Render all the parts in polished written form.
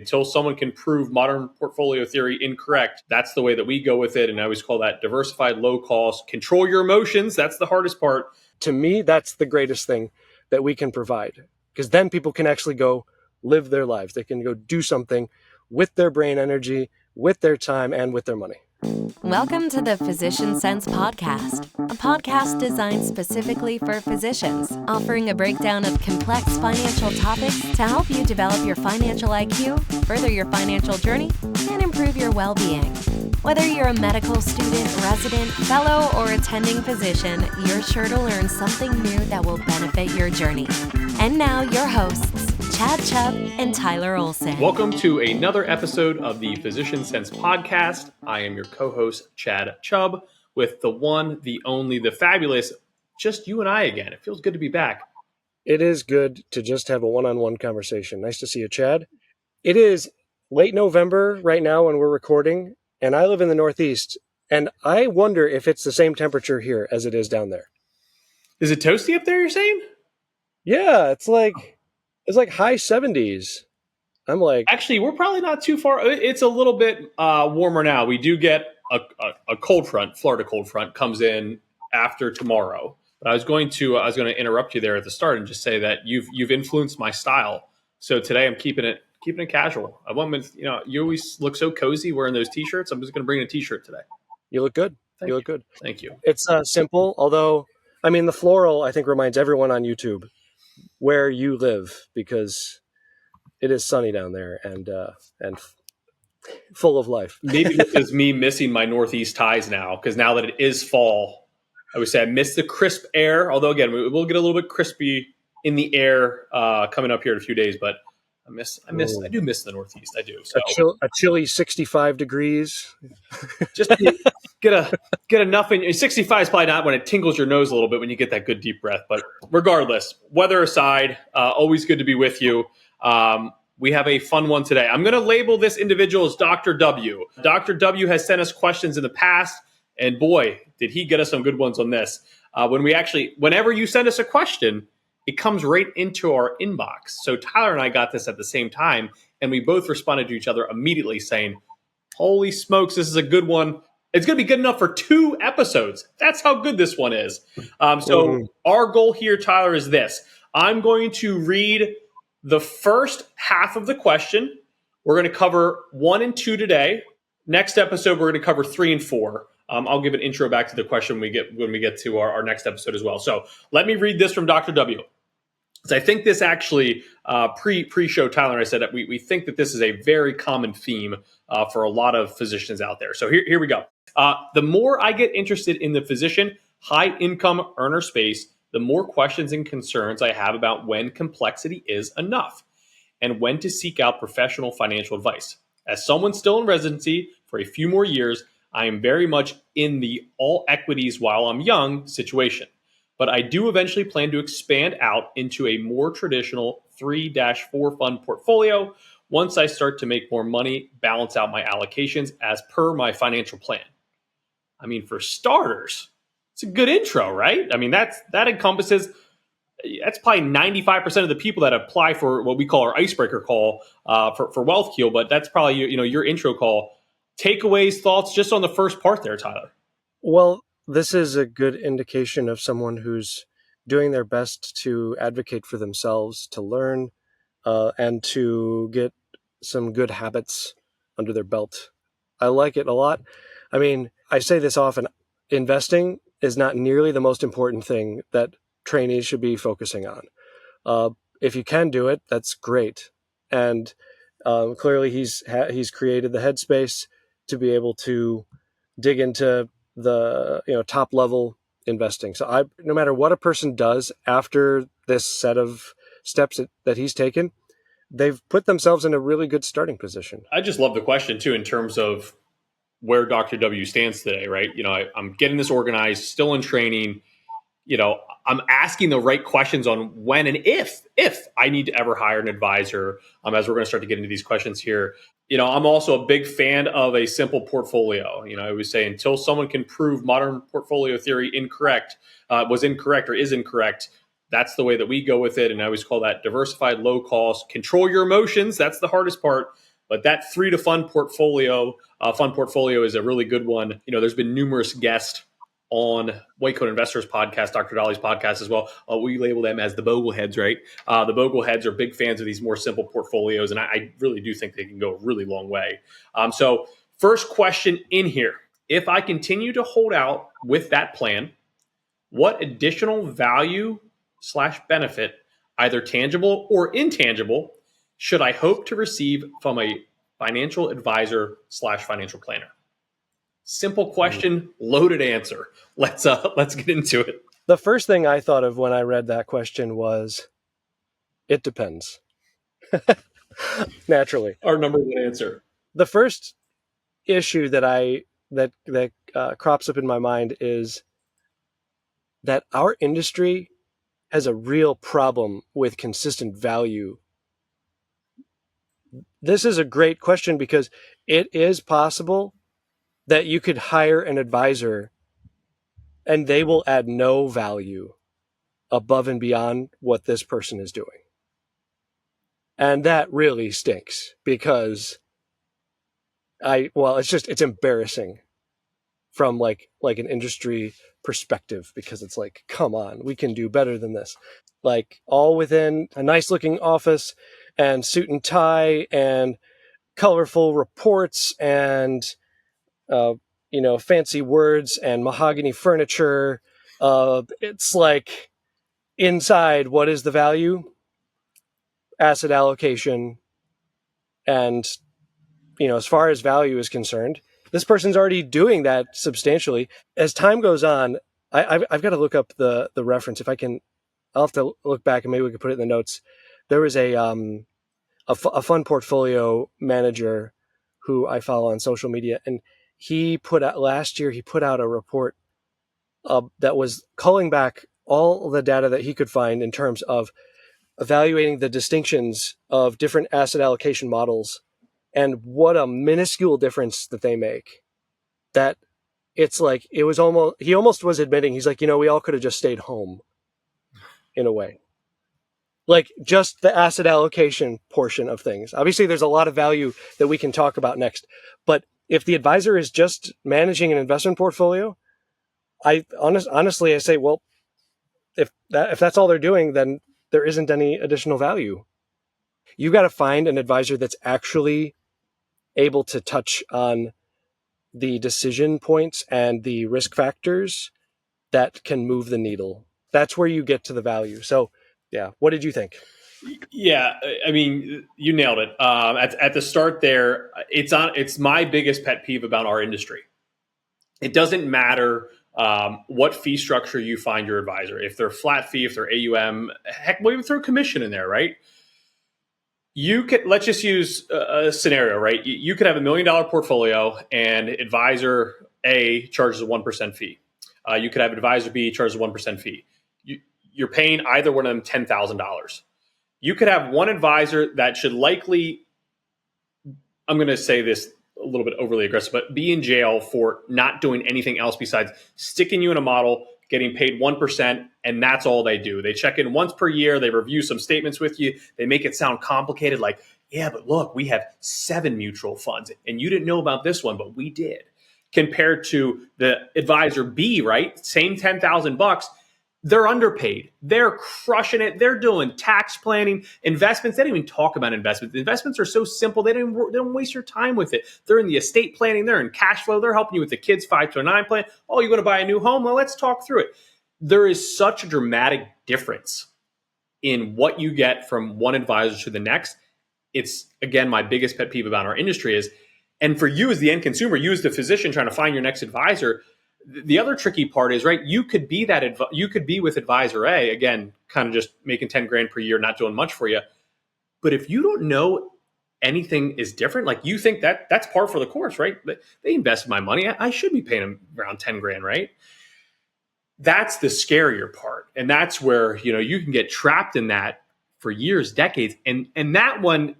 Until someone can prove modern portfolio theory incorrect, that's the way that we go with it. And I always call that diversified, low cost, control your emotions. That's the hardest part. To me, that's the greatest thing that we can provide, because then people can actually go live their lives. They can go do something with their brain energy, with their time, and with their money. Welcome to the Physician Sense Podcast, a podcast designed specifically for physicians, offering a breakdown of complex financial topics to help you develop your financial IQ, further your financial journey, and improve your well-being. Whether you're a medical student, resident, fellow, or attending physician, you're sure to learn something new that will benefit your journey. And now, your hosts, Chad Chubb and Tyler Olson. Welcome to another episode of the Physician Sense Podcast. I am your co-host, Chad Chubb, with the one, the only, the fabulous, just you and I again. It feels good to be back. It is good to just have a one-on-one conversation. Nice to see you, Chad. It is late November right now when we're recording, and I live in the Northeast, and I wonder if it's the same temperature here as it is down there. Is it toasty up there, you're saying? Yeah, it's like high 70s. I'm like... Actually, we're probably not too far. It's a little bit warmer now. We do get a cold front. Florida cold front comes in after tomorrow. But I was going to interrupt you there at the start and just say that you've influenced my style. So today I'm keeping it casual. I went with, you always look so cozy wearing those t-shirts. I'm just going to bring a t-shirt today. You look good. You look good. Thank you. It's simple, although, I mean, the floral, I think, reminds everyone on YouTube where you live, because it is sunny down there and full of life. Maybe this is me missing my Northeast ties now, because now that it is fall, I would say I miss the crisp air. Although, again, we'll get a little bit crispy in the air coming up here in a few days, but I do miss the Northeast. I do. So a chilly 65 degrees. Just get enough in. 65 is probably not when it tingles your nose a little bit when you get that good deep breath. But regardless, weather aside, always good to be with you. We have a fun one today. I'm going to label this individual as Dr. W. Dr. W has sent us questions in the past, and boy, did he get us some good ones on this. Whenever you send us a question, it comes right into our inbox. So Tyler and I got this at the same time, and we both responded to each other immediately saying, holy smokes, this is a good one. It's going to be good enough for 2 episodes. That's how good this one is. Our goal here, Tyler, is this. I'm going to read the first half of the question. We're going to cover 1 and 2 today. Next episode, we're going to cover 3 and 4. I'll give an intro back to the question when we get to our next episode as well. So let me read this from Dr. W. So I think this actually, pre-show, Tyler and I said that we think that this is a very common theme for a lot of physicians out there. So here we go. The more I get interested in the physician, high-income earner space, the more questions and concerns I have about when complexity is enough and when to seek out professional financial advice. As someone still in residency for a few more years, I am very much in the all equities while I'm young situation. But I do eventually plan to expand out into a more traditional 3-4 fund portfolio once I start to make more money, balance out my allocations as per my financial plan. I mean, for starters, it's a good intro, right? I mean, that encompasses, that's probably 95% of the people that apply for what we call our icebreaker call for Wealth Keel, but that's probably your intro call. Takeaways, thoughts, just on the first part there, Tyler. Well, this is a good indication of someone who's doing their best to advocate for themselves, to learn, and to get some good habits under their belt. I like it a lot. I mean, I say this often, investing is not nearly the most important thing that trainees should be focusing on. If you can do it, that's great. And clearly he's created the headspace to be able to dig into the top level investing. So no matter what a person does after this set of steps that he's taken, they've put themselves in a really good starting position. I just love the question too, in terms of where Dr. W stands today, right? I'm getting this organized, still in training. I'm asking the right questions on when and if I need to ever hire an advisor. As we're going to start to get into these questions here, I'm also a big fan of a simple portfolio. I always say until someone can prove modern portfolio theory was incorrect or is incorrect, that's the way that we go with it. And I always call that diversified, low cost, control your emotions. That's the hardest part. But that 3 to fund portfolio is a really good one. There's been numerous guests on White Coat Investors podcast, Dr. Dolly's podcast as well. We label them as the Bogleheads, right? The Bogleheads are big fans of these more simple portfolios, and I really do think they can go a really long way. So first question in here, if I continue to hold out with that plan, what additional value/benefit, either tangible or intangible, should I hope to receive from a financial advisor/financial planner? Simple question, loaded answer. Let's get into it. The first thing I thought of when I read that question was, it depends. Naturally. Our number one answer. The first issue that crops up in my mind is that our industry has a real problem with consistent value. This is a great question because it is possible that you could hire an advisor and they will add no value above and beyond what this person is doing. And that really stinks because it's embarrassing from like an industry perspective, because it's like, come on, we can do better than this. Like, all within a nice looking office and suit and tie and colorful reports and fancy words and mahogany furniture. It's like, inside, what is the value? Asset allocation. And, as far as value is concerned, this person's already doing that substantially. As time goes on, I've got to look up the reference. If I can, I'll have to look back and maybe we can put it in the notes. There was a fund portfolio manager who I follow on social media, and last year he put out a report that was calling back all the data that he could find in terms of evaluating the distinctions of different asset allocation models and what a minuscule difference that they make. That it's like, he almost was admitting, he's like, we all could have just stayed home in a way. Like, just the asset allocation portion of things. Obviously, there's a lot of value that we can talk about next, but if the advisor is just managing an investment portfolio, honestly, I say, well, if that's all they're doing, then there isn't any additional value. You got to find an advisor that's actually able to touch on the decision points and the risk factors that can move the needle. That's where you get to the value. So, yeah, what did you think? Yeah, I mean, you nailed it. At the start there, it's my biggest pet peeve about our industry. It doesn't matter what fee structure you find your advisor. If they're flat fee, if they're AUM, heck, we'll even throw commission in there, right? Let's just use a scenario, right? You could have $1 million portfolio and advisor A charges a 1% fee. You could have advisor B charges a 1% fee. You're paying either one of them $10,000. You could have one advisor that should likely, I'm going to say this a little bit overly aggressive, but be in jail for not doing anything else besides sticking you in a model, getting paid 1%, and that's all they do. They check in once per year. They review some statements with you. They make it sound complicated, like, yeah, but look, we have 7 mutual funds, and you didn't know about this one, but we did. Compared to the advisor B, right? Same $10,000. They're underpaid. They're crushing it. They're doing tax planning, investments. They don't even talk about investments. Investments are so simple. They don't waste your time with it. They're in the estate planning. They're in cash flow. They're helping you with the kids' 529 plan. Oh, you want to buy a new home? Well, let's talk through it. There is such a dramatic difference in what you get from one advisor to the next. It's, again, my biggest pet peeve about our industry is, and for you as the end consumer, you as the physician trying to find your next advisor, the other tricky part is, right, you could be with advisor A, again, kind of just making 10 grand per year, not doing much for you. But if you don't know anything is different, like you think that's par for the course, right? They invested my money. I should be paying them around 10 grand, right? That's the scarier part. And that's where, you can get trapped in that for years, decades. And that one,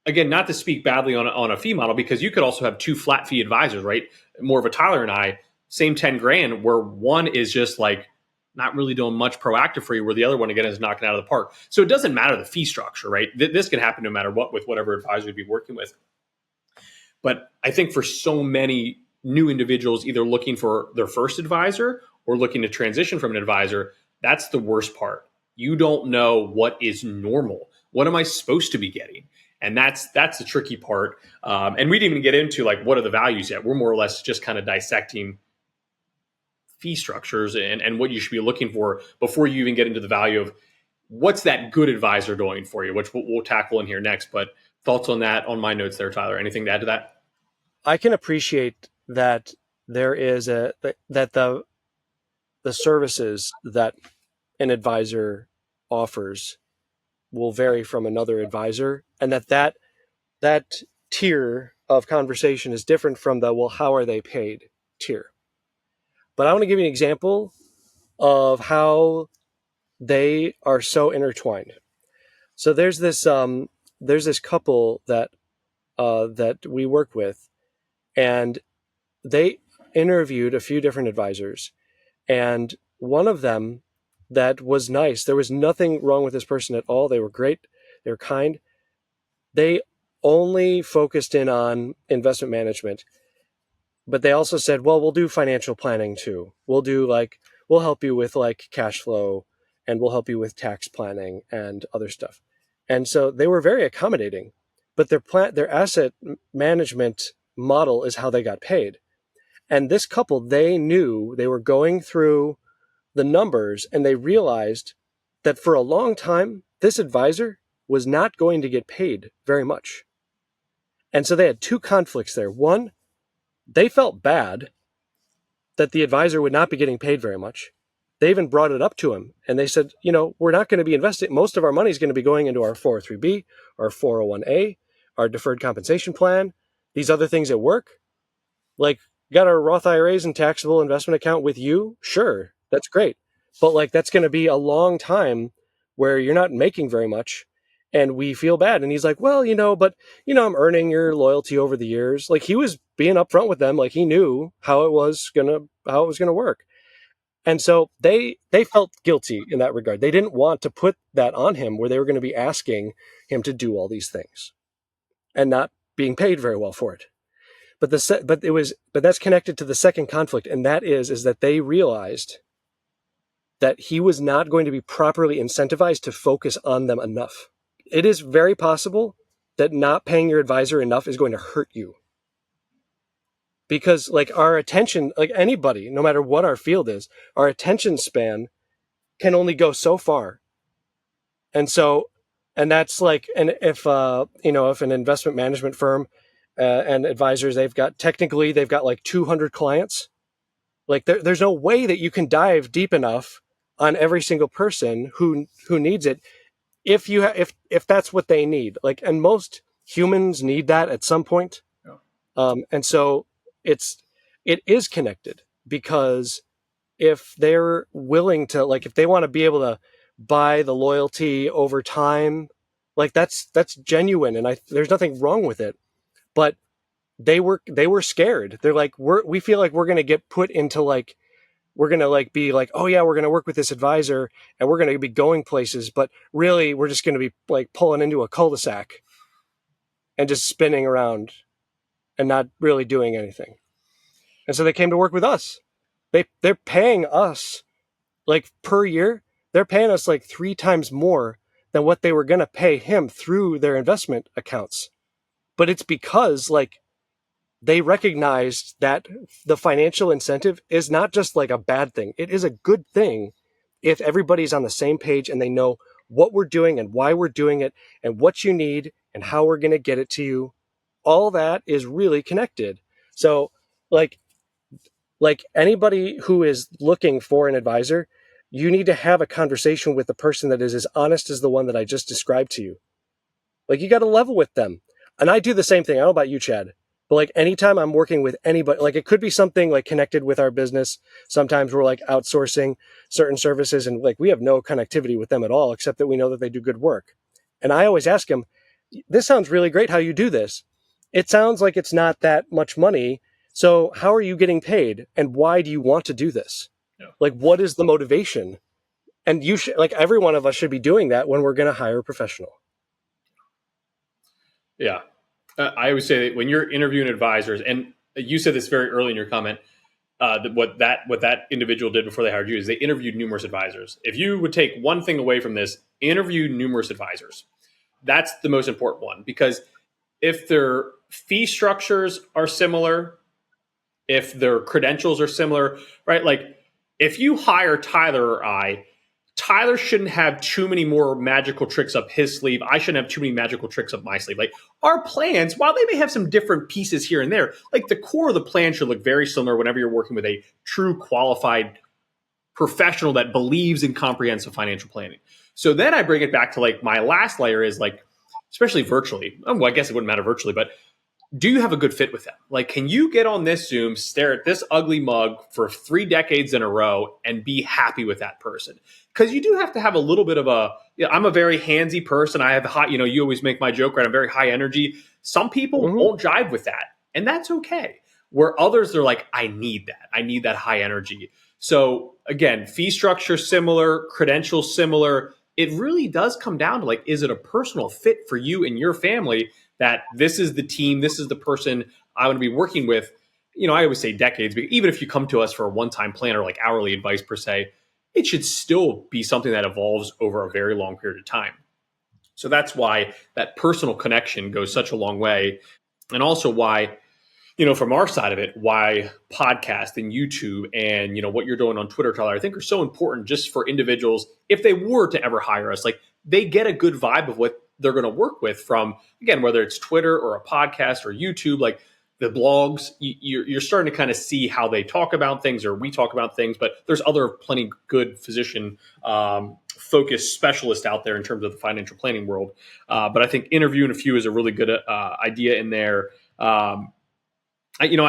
again, not to speak badly on a fee model, because you could also have 2 flat fee advisors, right? More of a Tyler and I, same 10 grand, where one is just like not really doing much proactive for you, where the other one, again, is knocking out of the park. So it doesn't matter the fee structure, right? This can happen no matter what with whatever advisor you'd be working with. But I think for so many new individuals, either looking for their first advisor or looking to transition from an advisor, that's the worst part. You don't know what is normal. What am I supposed to be getting? And that's the tricky part. And we didn't even get into like, what are the values yet? We're more or less just kind of dissecting fee structures and what you should be looking for before you even get into the value of what's that good advisor doing for you, which we'll tackle in here next. But thoughts on that on my notes there, Tyler? Anything to add to that? I can appreciate that there is that the services that an advisor offers will vary from another advisor, and that tier of conversation is different from the, well, how are they paid tier. But I want to give you an example of how they are so intertwined. So there's this couple that we work with, and they interviewed a few different advisors, and one of them that was nice. There was nothing wrong with this person at all. They were great. They were kind. They only focused in on investment management, but they also said, well, we'll do financial planning too. We'll help you with like cash flow, and we'll help you with tax planning and other stuff. And so they were very accommodating, but their asset management model is how they got paid. And this couple, they knew they were going through the numbers, and they realized that for a long time, this advisor was not going to get paid very much. And so they had two conflicts there. One, they felt bad that the advisor would not be getting paid very much. They even brought it up to him, and they said, we're not going to be investing. Most of our money is going to be going into our 403B, our 401A, our deferred compensation plan, these other things at work. Like, got our Roth IRAs and taxable investment account with you? Sure, that's great. But like, that's going to be a long time where you're not making very much, and we feel bad. And he's like, well, I'm earning your loyalty over the years. Like, he was being upfront with them. Like, he knew how it was gonna work. And so they felt guilty in that regard. They didn't want to put that on him, where they were going to be asking him to do all these things and not being paid very well for it. But that's connected to the second conflict, and that is that they realized that he was not going to be properly incentivized to focus on them enough. It is very possible that not paying your advisor enough is going to hurt you. Because like our attention, like anybody, no matter what our field is, our attention span can only go so far. And that's like, and if an investment management firm and advisors, they've got like 200 clients. Like there's no way that you can dive deep enough on every single person who needs it. If that's what they need, like, and most humans need that at some point. Yeah. And so it is connected, because if they're willing to, like, if they want to be able to buy the loyalty over time, like that's genuine, and there's nothing wrong with it. But they were scared. They're like, we feel like we're going to get put into like, we're going to like be like, oh yeah, we're going to work with this advisor and we're going to be going places, but really we're just going to be like pulling into a cul-de-sac and just spinning around and not really doing anything. And so they came to work with us. They're paying us like per year. They're paying us like 3 times more than what they were going to pay him through their investment accounts. But it's because like they recognized that the financial incentive is not just like a bad thing. It is a good thing if everybody's on the same page and they know what we're doing and why we're doing it and what you need and how we're going to get it to you. All that is really connected. So like anybody who is looking for an advisor, you need to have a conversation with the person that is as honest as the one that I just described to you. Like, you got to level with them. And I do the same thing. I don't know about you, Chad, but like anytime I'm working with anybody, like it could be something like connected with our business. Sometimes we're like outsourcing certain services and like we have no connectivity with them at all, except that we know that they do good work. And I always ask them, this sounds really great how you do this. It sounds like it's not that much money. So how are you getting paid? And why do you want to do this? Like, what is the motivation? And you should, like, every one of us should be doing that when we're going to hire a professional. Yeah. I always say that when you're interviewing advisors, and you said this very early in your comment, what that individual did before they hired you is they interviewed numerous advisors. If you would take one thing away from this, interview numerous advisors. That's the most important one, because if their fee structures are similar, if their credentials are similar, right? Like if you hire Tyler or I, Tyler shouldn't have too many more magical tricks up his sleeve. I shouldn't have too many magical tricks up my sleeve. Like our plans, while they may have some different pieces here and there, like the core of the plan should look very similar whenever you're working with a true qualified professional that believes in comprehensive financial planning. So then I bring it back to like my last layer is like, especially virtually. Well, I guess it wouldn't matter virtually, but do you have a good fit with them? Like, can you get on this Zoom, stare at this ugly mug for 3 decades in a row and be happy with that person? Because you do have to have a little bit of I'm a very handsy person. I have high, you always make my joke, right? I'm very high energy. Some people won't jive with that, and that's okay. Where others, they're like, I need that. I need that high energy. So again, fee structure similar, credentials similar. It really does come down to like, is it a personal fit for you and your family? That this is the team, this is the person I want to be working with. I always say decades, but even if you come to us for a one-time plan or like hourly advice per se, it should still be something that evolves over a very long period of time. So that's why that personal connection goes such a long way. And also why, from our side of it, why podcast and YouTube and, what you're doing on Twitter, Tyler, I think are so important just for individuals. If they were to ever hire us, like they get a good vibe of what they're going to work with from, again, whether it's Twitter or a podcast or YouTube, like the blogs, you're starting to kind of see how they talk about things or we talk about things, but there's other plenty good physician focused specialists out there in terms of the financial planning world. But I think interviewing a few is a really good idea in there. I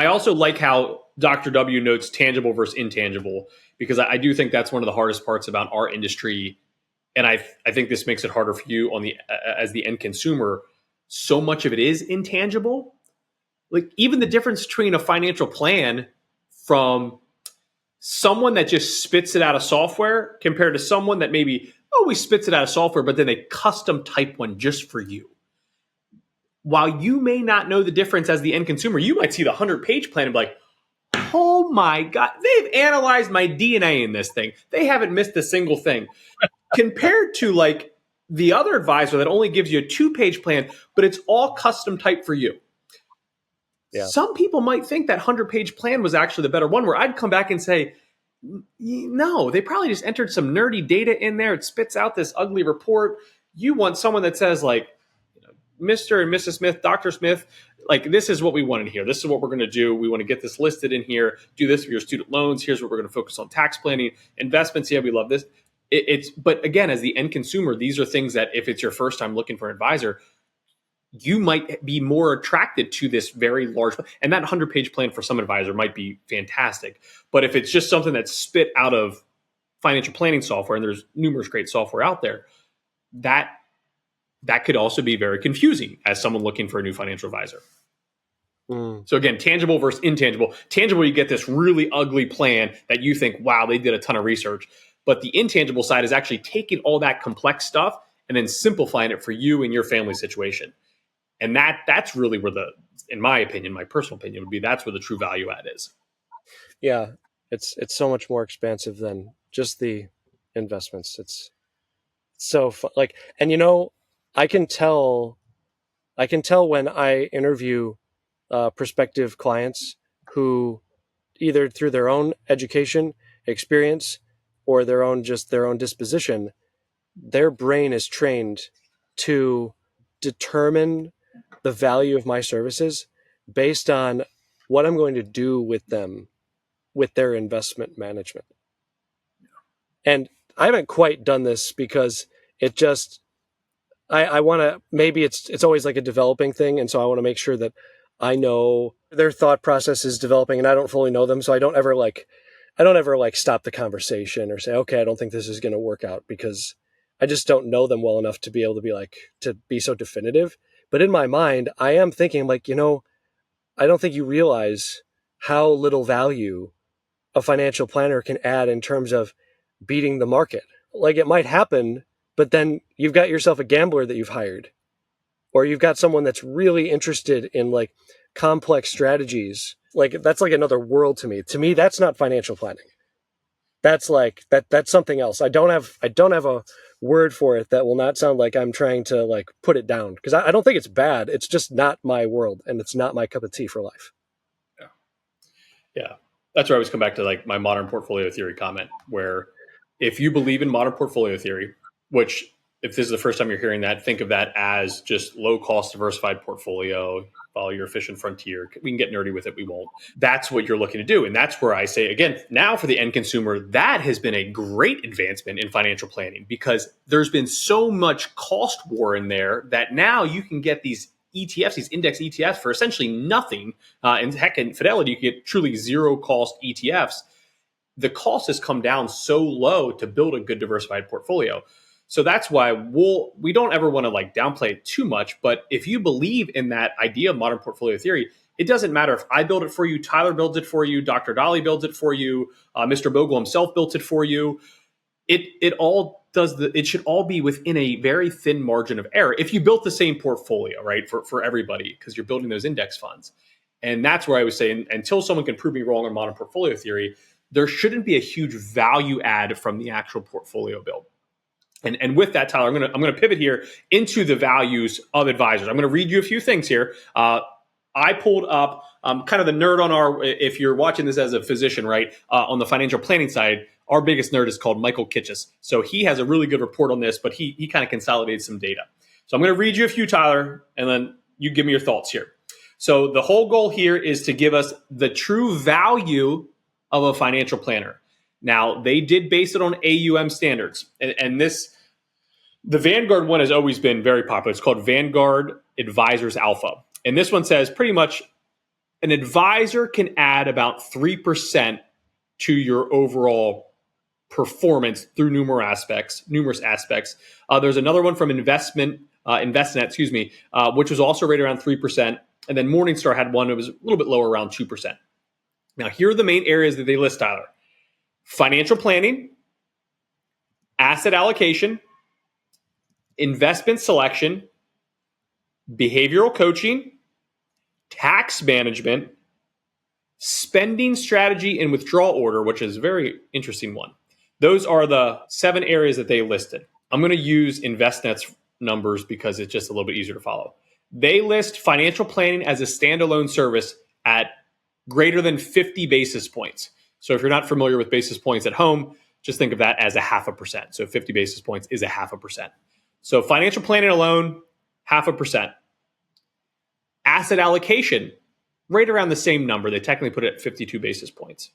also like how Dr. W notes tangible versus intangible, because I do think that's one of the hardest parts about our industry. And I think this makes it harder for you as the end consumer. So much of it is intangible. Like even the difference between a financial plan from someone that just spits it out of software compared to someone that maybe always spits it out of software, but then they custom type one just for you. While you may not know the difference as the end consumer, you might see the 100-page plan and be like, oh my God, they've analyzed my DNA in this thing. They haven't missed a single thing. Compared to like the other advisor that only gives you a 2-page plan, but it's all custom typed for you. Yeah. Some people might think that 100-page plan was actually the better one, where I'd come back and say, no, they probably just entered some nerdy data in there. It spits out this ugly report. You want someone that says like, Mr. and Mrs. Smith, Dr. Smith, like this is what we wanted here. This is what we're going to do. We want to get this listed in here. Do this for your student loans. Here's what we're going to focus on: tax planning, investments. Yeah, we love this. But again, as the end consumer, these are things that if it's your first time looking for an advisor, you might be more attracted to this very large, and that 100-page plan for some advisor might be fantastic. But if it's just something that's spit out of financial planning software, and there's numerous great software out there, that could also be very confusing as someone looking for a new financial advisor. So again, tangible versus intangible. Tangible, you get this really ugly plan that you think, wow, they did a ton of research. But the intangible side is actually taking all that complex stuff and then simplifying it for you and your family situation. And that's really where in my opinion, my personal opinion would be, that's where the true value add is. Yeah, it's so much more expansive than just the investments. It's so fun. Like, and I can tell when I interview prospective clients who either through their own education, experience, or their own disposition, their brain is trained to determine the value of my services based on what I'm going to do with them, with their investment management. And I haven't quite done this because it just, I want to, maybe it's always like a developing thing. And so I want to make sure that I know their thought process is developing and I don't fully know them. So I don't ever stop the conversation or say, okay, I don't think this is going to work out, because I just don't know them well enough to be able to be so definitive. But in my mind, I am thinking like, I don't think you realize how little value a financial planner can add in terms of beating the market. Like it might happen, but then you've got yourself a gambler that you've hired, or you've got someone that's really interested in like complex strategies. Like that's like another world to me. To me, that's not financial planning. That's like that's something else. I don't have a word for it that will not sound like I'm trying to like put it down, because I don't think it's bad. It's just not my world, and it's not my cup of tea for life. Yeah. That's where I always come back to like my modern portfolio theory comment, where if you believe in modern portfolio theory, which if this is the first time you're hearing that, think of that as just low cost diversified portfolio, follow your efficient frontier. We can get nerdy with it. We won't. That's what you're looking to do. And that's where I say, again, now for the end consumer, that has been a great advancement in financial planning, because there's been so much cost war in there that now you can get these ETFs, these index ETFs, for essentially nothing. And heck, in Fidelity, you can get truly zero cost ETFs. The cost has come down so low to build a good diversified portfolio. So that's why we don't ever want to like downplay it too much. But if you believe in that idea of modern portfolio theory, it doesn't matter if I build it for you, Tyler builds it for you, Dr. Dolly builds it for you, Mr. Bogle himself built it for you. It should all be within a very thin margin of error if you built the same portfolio, right, for everybody, because you're building those index funds. And that's where I would say, until someone can prove me wrong on modern portfolio theory, there shouldn't be a huge value add from the actual portfolio build. And with that, Tyler, I'm going to pivot here into the values of advisors. I'm going to read you a few things here. I pulled up kind of the nerd on our, if you're watching this as a physician, right, on the financial planning side, our biggest nerd is called Michael Kitchis. So he has a really good report on this, but he kind of consolidated some data. So I'm going to read you a few, Tyler, and then you give me your thoughts here. So the whole goal here is to give us the true value of a financial planner. Now, they did base it on AUM standards. And the Vanguard one has always been very popular. It's called Vanguard Advisors Alpha. And this one says pretty much an advisor can add about 3% to your overall performance through numerous aspects. There's another one from InvestNet, which was also rated around 3%. And then Morningstar had one that was a little bit lower, around 2%. Now, here are the main areas that they list, Tyler. Financial planning, asset allocation, investment selection, behavioral coaching, tax management, spending strategy and withdrawal order, which is a very interesting one. Those are the 7 areas that they listed. I'm going to use InvestNet's numbers because it's just a little bit easier to follow. They list financial planning as a standalone service at greater than 50 basis points. So if you're not familiar with basis points at home, just think of that as 0.5%. So 50 basis points is 0.5%. So financial planning alone, 0.5%. Asset allocation, right around the same number. They technically put it at 52 basis points.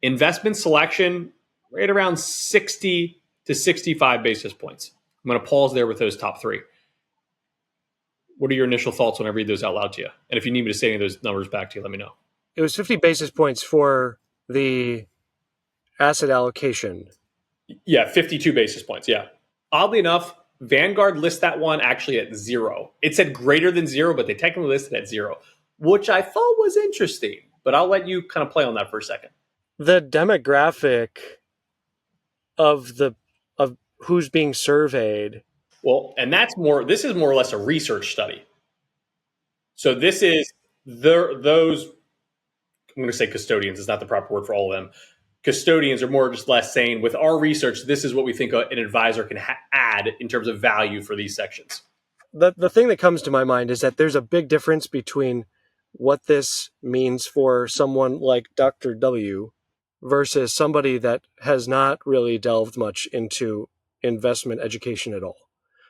Investment selection, right around 60 to 65 basis points. I'm going to pause there with those top 3. What are your initial thoughts when I read those out loud to you? And if you need me to say any of those numbers back to you, let me know. It was 50 basis points for the asset allocation. Yeah, 52 basis points. Yeah. Oddly enough, Vanguard lists that one actually at 0. It said greater than 0, but they technically listed at 0, which I thought was interesting. But I'll let you kind of play on that for a second. The demographic of who's being surveyed. Well, and this is more or less a research study. So this is those, I'm going to say custodians, is not the proper word for all of them. Custodians are more or less saying, with our research, this is what we think an advisor can add in terms of value for these sections. The thing that comes to my mind is that there's a big difference between what this means for someone like Dr. W versus somebody that has not really delved much into investment education at all.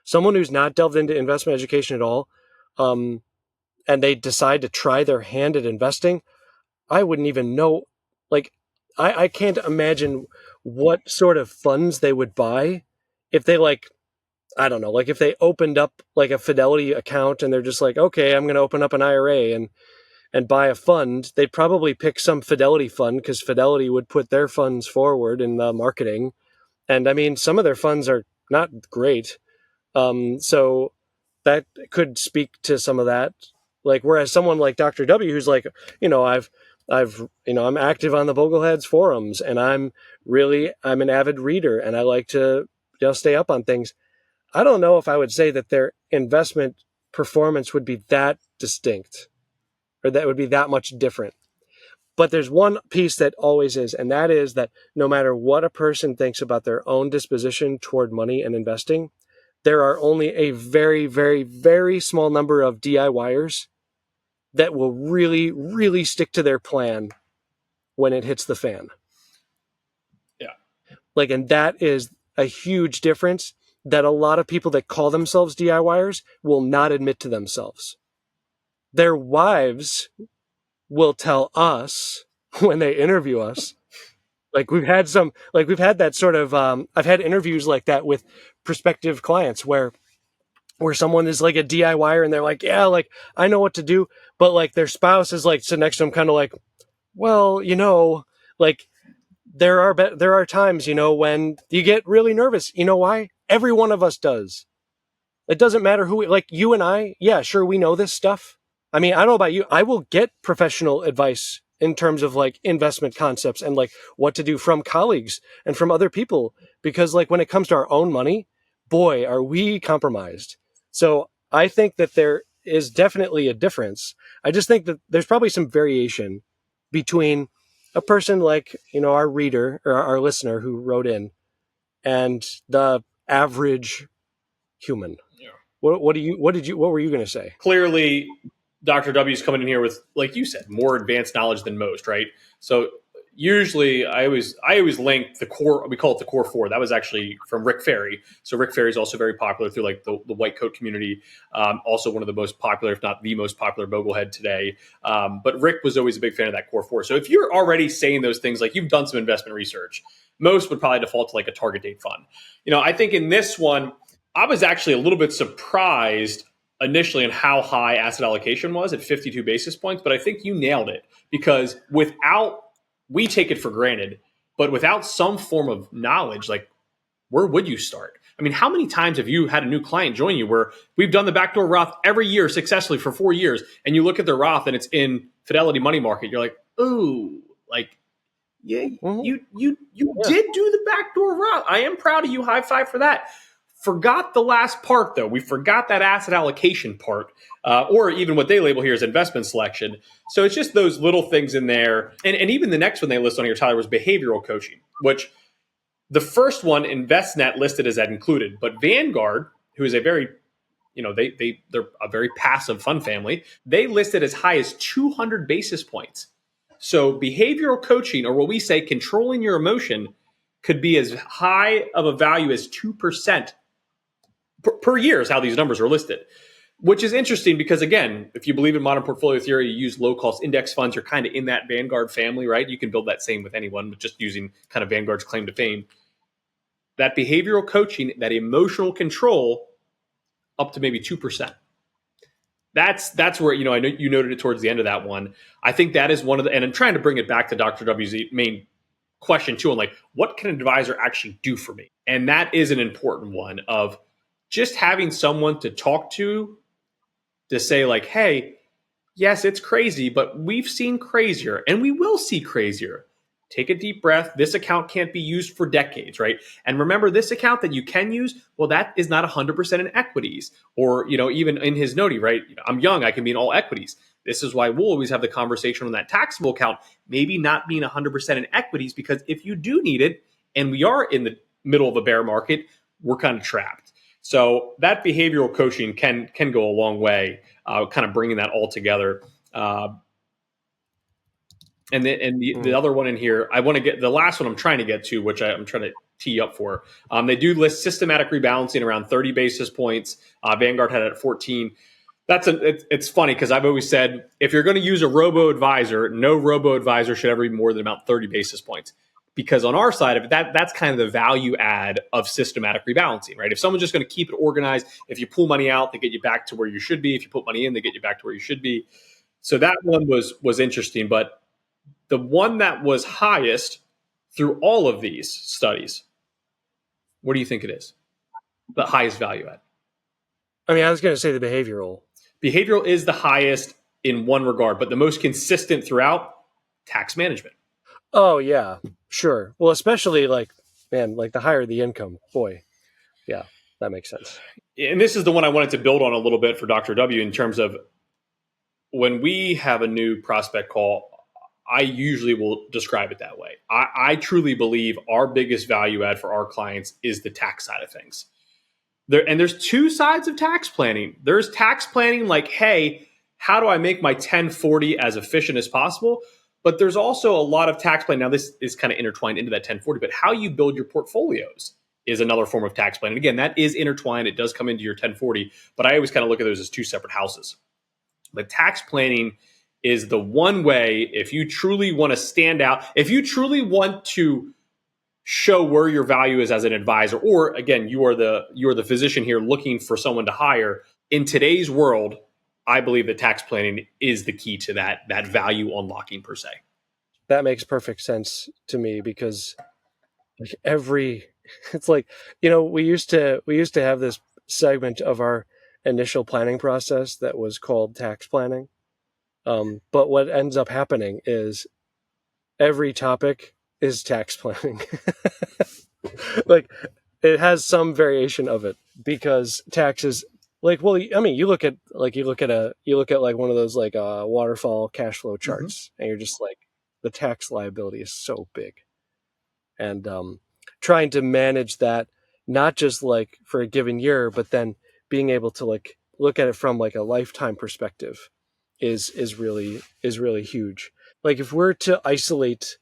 Someone who's not delved into investment education at all, and they decide to try their hand at investing, I wouldn't even know. Like, I can't imagine what sort of funds they would buy if they I don't know, like if they opened up like a Fidelity account and they're just like, okay, I'm going to open up an IRA and buy a fund. They'd probably pick some Fidelity fund because Fidelity would put their funds forward in the marketing. And I mean, some of their funds are not great. So that could speak to some of that. Like, whereas someone like Dr. W, who's like, I've I'm active on the Bogleheads forums, and I'm an avid reader, and I like to stay up on things. I don't know if I would say that their investment performance would be that distinct, or that would be that much different. But there's one piece that always is, and that is that no matter what a person thinks about their own disposition toward money and investing, there are only a very, very, very small number of DIYers that will really, really stick to their plan when it hits the fan. Yeah. And that is a huge difference that a lot of people that call themselves DIYers will not admit to themselves. Their wives will tell us when they interview us. We've had that sort of, I've had interviews like that with prospective clients where someone is like a DIYer and they're like, yeah, I know what to do. But their spouse is sitting next to them kind of like, well, there are times, when you get really nervous. You know why? Every one of us does. It doesn't matter who, you and I, yeah, sure, we know this stuff. I mean, I don't know about you. I will get professional advice in terms of investment concepts and what to do from colleagues and from other people. Because when it comes to our own money, boy, are we compromised. So I think that there is definitely a difference. I just think that there's probably some variation between a person our reader or our listener who wrote in and the average human. Yeah. What were you going to say? Clearly, Dr. W is coming in here with, like you said, more advanced knowledge than most, right? So usually I always link the core, we call it the core four. That was actually from Rick Ferry. So Rick Ferry is also very popular through the white coat community. Also one of the most popular, if not the most popular Boglehead today. But Rick was always a big fan of that core four. So if you're already saying those things, you've done some investment research, most would probably default to a target date fund. I think in this one, I was actually a little bit surprised initially on how high asset allocation was at 52 basis points, but I think you nailed it, because we take it for granted, but without some form of knowledge, where would you start? I mean, how many times have you had a new client join you where we've done the backdoor Roth every year successfully for 4 years, and you look at their Roth and it's in Fidelity Money Market, you're like, ooh, yeah, you did do the backdoor Roth. I am proud of you. High five for that. Forgot the last part, though. We forgot that asset allocation part, or even what they label here as investment selection. So it's just those little things in there. And even the next one they list on here, Tyler, was behavioral coaching, which the first one, InvestNet, listed as that included. But Vanguard, who is a very, they're a very passive fund family, they listed as high as 200 basis points. So behavioral coaching, or what we say controlling your emotion, could be as high of a value as 2% per year is how these numbers are listed, which is interesting because, again, if you believe in modern portfolio theory, you use low-cost index funds, you're kind of in that Vanguard family, right? You can build that same with anyone, but just using kind of Vanguard's claim to fame. That behavioral coaching, that emotional control, up to maybe 2%. That's where, I know you noted it towards the end of that one. I think that is one of the, and I'm trying to bring it back to Dr. W's main question too, on what can an advisor actually do for me? And that is an important one of just having someone to talk to say hey, yes, it's crazy, but we've seen crazier and we will see crazier. Take a deep breath. This account can't be used for decades, right? And remember, this account that you can use, well, that is not 100% in equities, or, even in his notey, right? I'm young, I can be in all equities. This is why we'll always have the conversation on that taxable account, maybe not being 100% in equities, because if you do need it, and we are in the middle of a bear market, we're kind of trapped. So that behavioral coaching can go a long way, kind of bringing that all together. And the other one in here, I want to get the last one I'm trying to get to, which I'm trying to tee up for. They do list systematic rebalancing around 30 basis points. Vanguard had it at 14. It's funny because I've always said, if you're going to use a robo-advisor, no robo-advisor should ever be more than about 30 basis points. Because on our side of it, that's kind of the value add of systematic rebalancing, right? If someone's just going to keep it organized, if you pull money out, they get you back to where you should be. If you put money in, they get you back to where you should be. So that one was interesting. But the one that was highest through all of these studies, what do you think it is? The highest value add? I mean, I was going to say the behavioral. Behavioral is the highest in one regard, but the most consistent throughout, tax management. Oh yeah, sure. Well, especially like, man, like the higher the income, boy. Yeah, that makes sense. And this is the one I wanted to build on a little bit for Dr. W in terms of when we have a new prospect call, I usually will describe it that way. I truly believe our biggest value add for our clients is the tax side of things. There's two sides of tax planning. There's tax planning like, hey, how do I make my 1040 as efficient as possible? But there's also a lot of tax planning. Now, this is kind of intertwined into that 1040, but how you build your portfolios is another form of tax planning. Again, that is intertwined. It does come into your 1040, but I always kind of look at those as two separate houses. But tax planning is the one way, if you truly want to stand out, if you truly want to show where your value is as an advisor, or again, you are the physician here looking for someone to hire. In today's world, I believe that tax planning is the key to that value unlocking per se. That makes perfect sense to me because like it's like, we used to have this segment of our initial planning process that was called tax planning. But what ends up happening is every topic is tax planning. Like it has some variation of it because taxes, like, well, I mean, you look at like one of those like waterfall cash flow charts, and you're just like, the tax liability is so big, and trying to manage that, not just like for a given year, but then being able to like look at it from like a lifetime perspective is really huge. Like if we're to isolate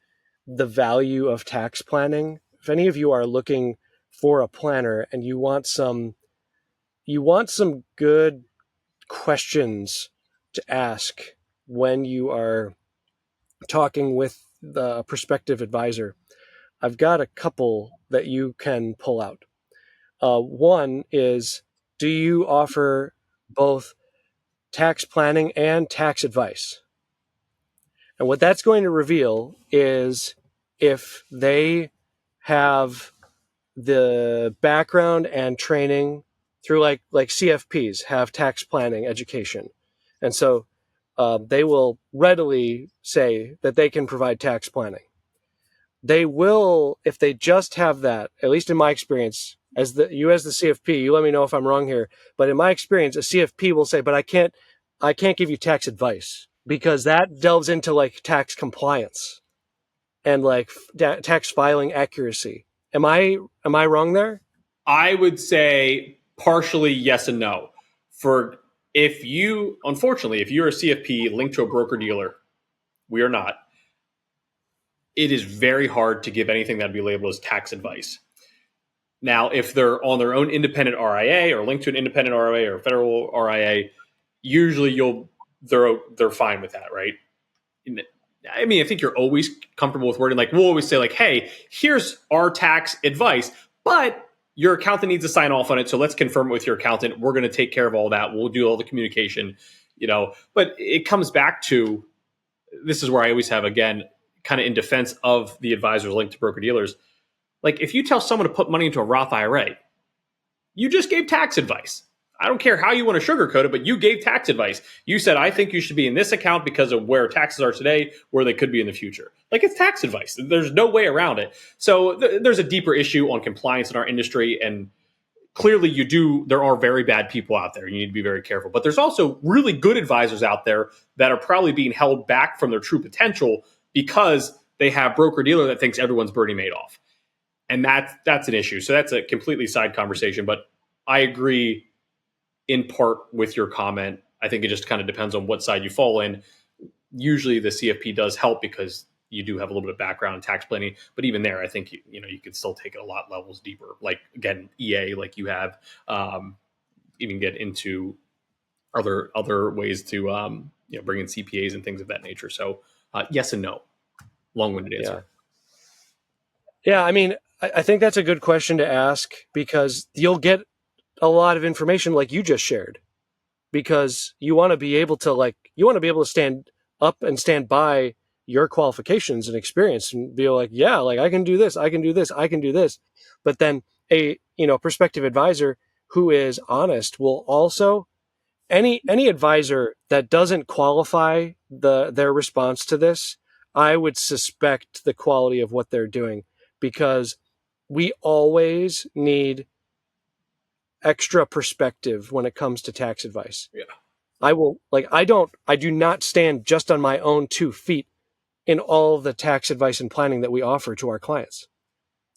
the value of tax planning, if any of you are looking for a planner and you want some good questions to ask when you are talking with the prospective advisor, I've got a couple that you can pull out. One is, do you offer both tax planning and tax advice? And what that's going to reveal is if they have the background and training through like CFPs have tax planning education. And so they will readily say that they can provide tax planning. They will, if they just have that, at least in my experience, as the CFP, you let me know if I'm wrong here, but in my experience, a CFP will say, but I can't give you tax advice because that delves into like tax compliance and like tax filing accuracy. Am I wrong there? I would say partially yes and no. Unfortunately, if you're a CFP linked to a broker dealer, we are not. It is very hard to give anything that would be labeled as tax advice. Now, if they're on their own independent RIA or linked to an independent RIA or federal RIA, usually they're fine with that, right? I mean, I think you're always comfortable with wording, like we'll always say like, hey, here's our tax advice, but your accountant needs to sign off on it. So let's confirm it with your accountant. We're going to take care of all that. We'll do all the communication, but it comes back to, this is where I always have, again, kind of in defense of the advisors linked to broker dealers. Like if you tell someone to put money into a Roth IRA, you just gave tax advice. I don't care how you want to sugarcoat it, but you gave tax advice. You said, I think you should be in this account because of where taxes are today, where they could be in the future. Like it's tax advice. There's no way around it. So there's a deeper issue on compliance in our industry. And clearly there are very bad people out there. You need to be very careful. But there's also really good advisors out there that are probably being held back from their true potential because they have broker dealer that thinks everyone's Bernie Madoff. And that's an issue. So that's a completely side conversation. But I agree in part with your comment. I think it just kind of depends on what side you fall in. Usually the CFP does help because you do have a little bit of background in tax planning. But even there, I think you could still take it a lot levels deeper. Like, again, EA, like you have, even get into other ways to bring in CPAs and things of that nature. So yes and no. Long-winded answer. Yeah, I mean, I think that's a good question to ask because you'll get a lot of information like you just shared because you want to be able to stand up and stand by your qualifications and experience and be like, yeah, like I can do this, I can do this, I can do this. But then a prospective advisor who is honest will also, any advisor that doesn't qualify their response to this, I would suspect the quality of what they're doing, because we always need extra perspective when it comes to tax advice. Yeah. I do not stand just on my own 2 feet in all of the tax advice and planning that we offer to our clients.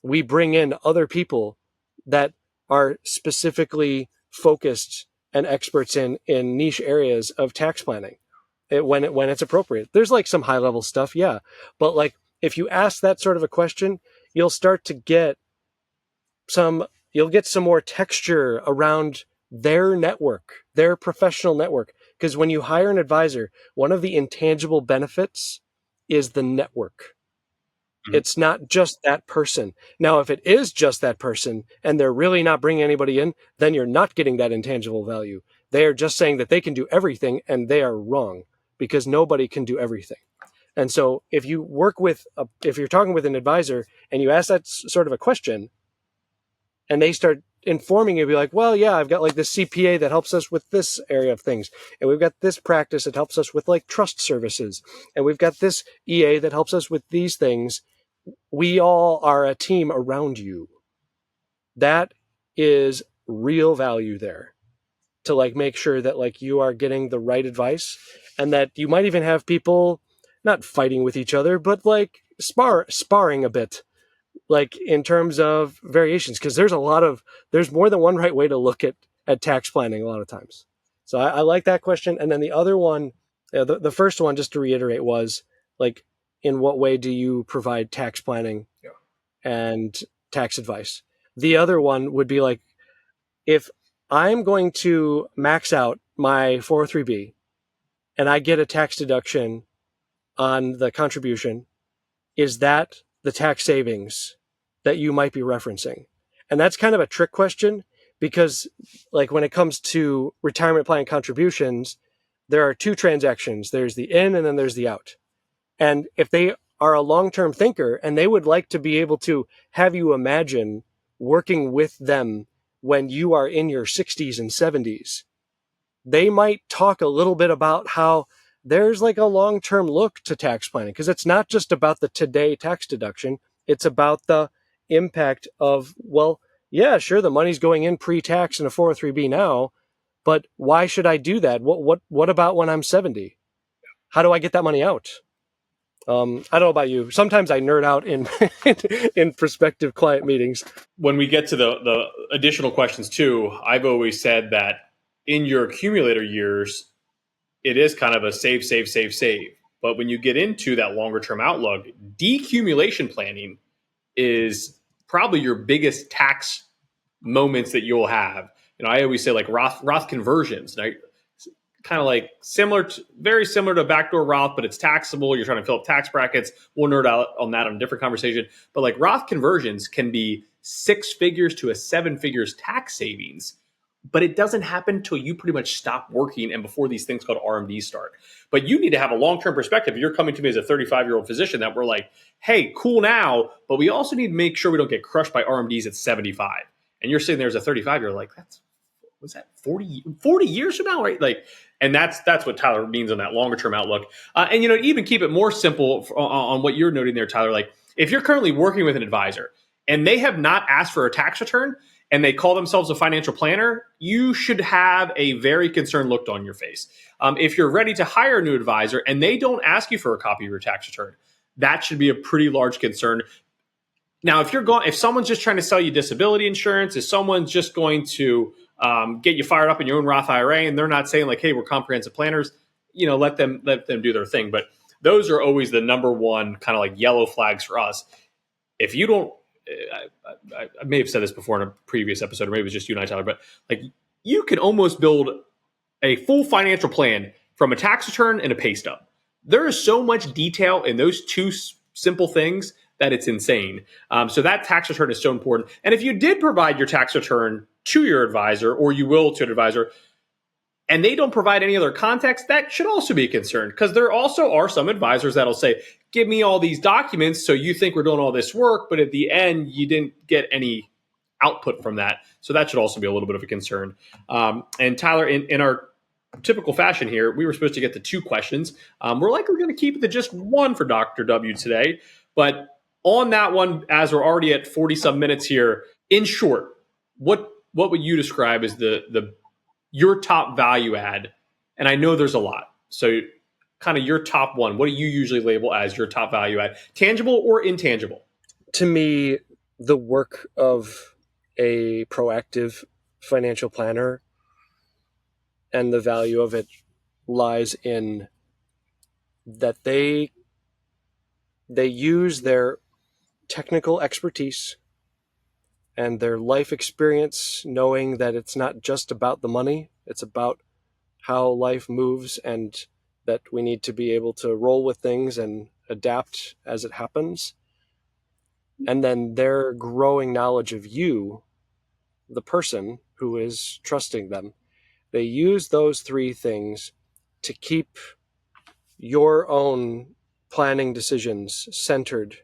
We bring in other people that are specifically focused and experts in niche areas of tax planning when it's appropriate. There's like some high level stuff, yeah, but like if you ask that sort of a question, you'll start to get you'll get some more texture around their network, their professional network. Because when you hire an advisor, one of the intangible benefits is the network. It's not just that person. Now, if it is just that person and they're really not bringing anybody in, then you're not getting that intangible value. They are just saying that they can do everything, and they are wrong, because nobody can do everything. And so if you if you're talking with an advisor and you ask that sort of a question, and they start informing you, be like, well, yeah, I've got like this CPA that helps us with this area of things. And we've got this practice that helps us with like trust services. And we've got this EA that helps us with these things. We all are a team around you. That is real value there, to like make sure that like you are getting the right advice, and that you might even have people not fighting with each other, but like sparring a bit, like in terms of variations, because there's more than one right way to look at tax planning a lot of times. So I like that question. And then the other one, the first one, just to reiterate, was like, in what way do you provide tax planning and tax advice? The other one would be like, if I'm going to max out my 403B and I get a tax deduction on the contribution, is that the tax savings that you might be referencing? And that's kind of a trick question, because like when it comes to retirement plan contributions, there are 2 transactions. There's the in and then there's the out. And if they are a long-term thinker and they would like to be able to have you imagine working with them when you are in your 60s and 70s, they might talk a little bit about how there's like a long-term look to tax planning, because it's not just about the today tax deduction. It's about the impact of, well, yeah, sure, the money's going in pre-tax in a 403B now, but why should I do that? What about when I'm 70? How do I get that money out? I don't know about you. Sometimes I nerd out in in prospective client meetings. When we get to the additional questions too, I've always said that in your accumulator years, it is kind of a save. But when you get into that longer term outlook, decumulation planning is probably your biggest tax moments that you'll have. I always say like Roth conversions, right? Kind of like very similar to backdoor Roth, but it's taxable. You're trying to fill up tax brackets. We'll nerd out on that on a different conversation. But like Roth conversions can be 6 figures to a 7 figures tax savings, but it doesn't happen until you pretty much stop working and before these things called RMDs start. But you need to have a long-term perspective. You're coming to me as a 35-year-old physician that we're like, hey, cool now, but we also need to make sure we don't get crushed by RMDs at 75. And you're sitting there as a 35-year-old like, was that 40 years from now, right? Like, and that's what Tyler means on that longer term outlook. And even keep it more simple on what you're noting there, Tyler. Like, if you're currently working with an advisor and they have not asked for a tax return and they call themselves a financial planner, you should have a very concerned look on your face. If you're ready to hire a new advisor and they don't ask you for a copy of your tax return, that should be a pretty large concern. Now, if someone's just trying to sell you disability insurance, if someone's just going to get you fired up in your own Roth IRA, and they're not saying like, "Hey, we're comprehensive planners," let them do their thing. But those are always the number one kind of like yellow flags for us. If you don't, I may have said this before in a previous episode, or maybe it was just you and I, Tyler, but like you can almost build a full financial plan from a tax return and a pay stub. There is so much detail in those 2 simple things that it's insane. So that tax return is so important. And if you did provide your tax return to your advisor, or you will to an advisor, and they don't provide any other context, that should also be a concern, because there also are some advisors that'll say, give me all these documents so you think we're doing all this work, but at the end, you didn't get any output from that. So that should also be a little bit of a concern. And Tyler, in our typical fashion here, we were supposed to get to 2 questions. We're likely going to keep it to just 1 for Dr. W today. But on that one, as we're already at 40-some minutes here, in short, what would you describe as your top value add? And I know there's a lot. So kind of your top one, what do you usually label as your top value add? Tangible or intangible? To me, the work of a proactive financial planner and the value of it lies in that they use their technical expertise and their life experience, knowing that it's not just about the money, it's about how life moves and that we need to be able to roll with things and adapt as it happens. And then their growing knowledge of you, the person who is trusting them, they use those 3 things to keep your own planning decisions centered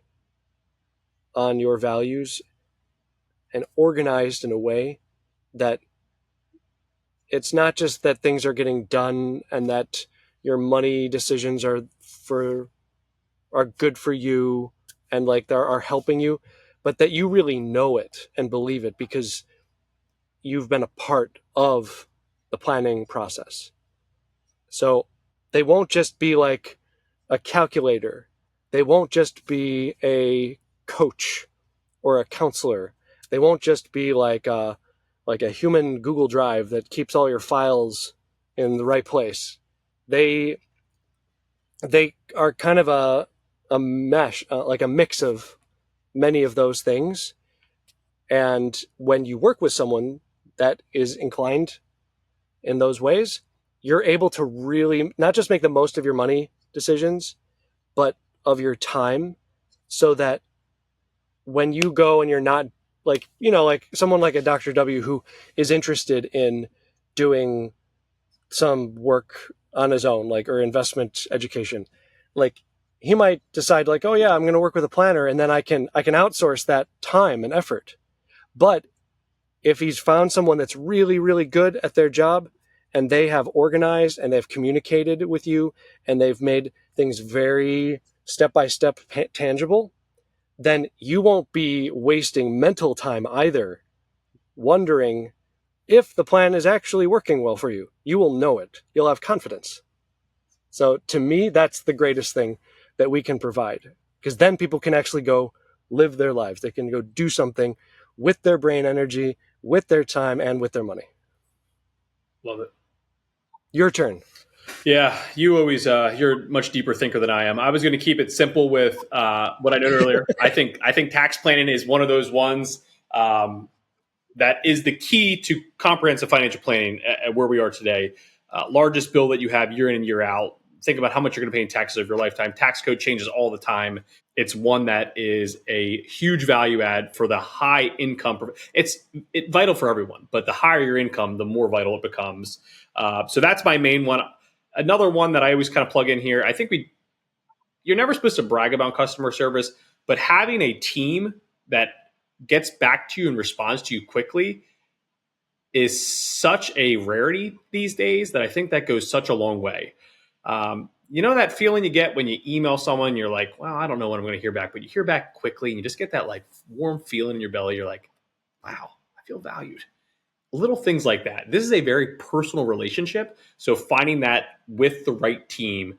on your values and organized in a way that it's not just that things are getting done and that your money decisions are good for you and like they are helping you, but that you really know it and believe it because you've been a part of the planning process. So they won't just be like a calculator. They won't just be a coach or a counselor. They won't just be like a human Google Drive that keeps all your files in the right place. They are kind of a mesh, like a mix of many of those things. And when you work with someone that is inclined in those ways, you're able to really not just make the most of your money decisions, but of your time, so that when you go and you're not like someone like a Dr. W who is interested in doing some work on his own, like, or investment education, like he might decide like, oh yeah, I'm going to work with a planner and then I can outsource that time and effort. But if he's found someone that's really, really good at their job and they have organized and they've communicated with you and they've made things very step-by-step tangible, then you won't be wasting mental time either, wondering if the plan is actually working well for you. You will know it. You'll have confidence. So to me, that's the greatest thing that we can provide, because then people can actually go live their lives. They can go do something with their brain energy, with their time, and with their money. Love it. Your turn. Yeah, you always, you're a much deeper thinker than I am. I was going to keep it simple with what I noted earlier. I think tax planning is one of those ones that is the key to comprehensive financial planning at where we are today. Largest bill that you have year in and year out. Think about how much you're going to pay in taxes over your lifetime. Tax code changes all the time. It's one that is a huge value add for the high income. It's vital for everyone, but the higher your income, the more vital it becomes. So that's my main one. Another one that I always kind of plug in here, I think you're never supposed to brag about customer service, but having a team that gets back to you and responds to you quickly is such a rarity these days that I think that goes such a long way. You know that feeling you get when you email someone, you're like, well, I don't know when I'm going to hear back, but you hear back quickly and you just get that like warm feeling in your belly. You're like, wow, I feel valued. Little things like that. This is a very personal relationship. So finding that with the right team,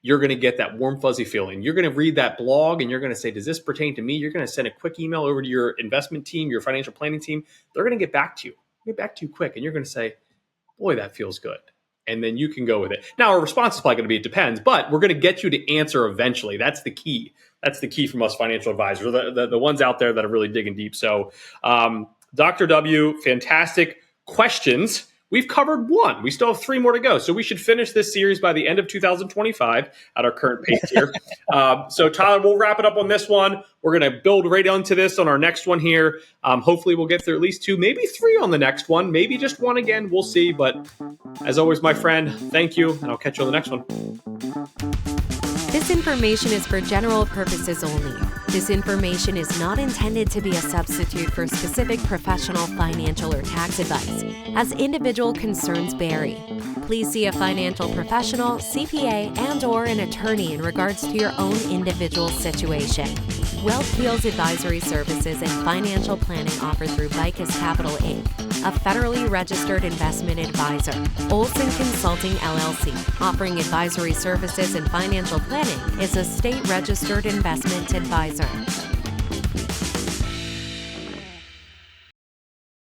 you're going to get that warm, fuzzy feeling. You're going to read that blog and you're going to say, does this pertain to me? You're going to send a quick email over to your investment team, your financial planning team. They're going to get back to you quick. And you're going to say, boy, that feels good. And then you can go with it. Now, our response is probably going to be, it depends, but we're going to get you to answer eventually. That's the key. That's the key from us financial advisors, the ones out there that are really digging deep. So, Dr. W, fantastic questions. We've covered one. We still have 3 more to go. So we should finish this series by the end of 2025 at our current pace here. So Tyler, we'll wrap it up on this one. We're going to build right onto this on our next one here. Hopefully we'll get through at least 2, maybe 3 on the next one, maybe just 1 again. We'll see. But as always, my friend, thank you. And I'll catch you on the next one. This information is for general purposes only. This information is not intended to be a substitute for specific professional, financial, or tax advice, as individual concerns vary. Please see a financial professional, CPA, and/or an attorney in regards to your own individual situation. Wealth Deals advisory services and financial planning offered through Vicus Capital, Inc., a federally registered investment advisor. Olson Consulting, LLC, offering advisory services and financial planning, is a state-registered investment advisor.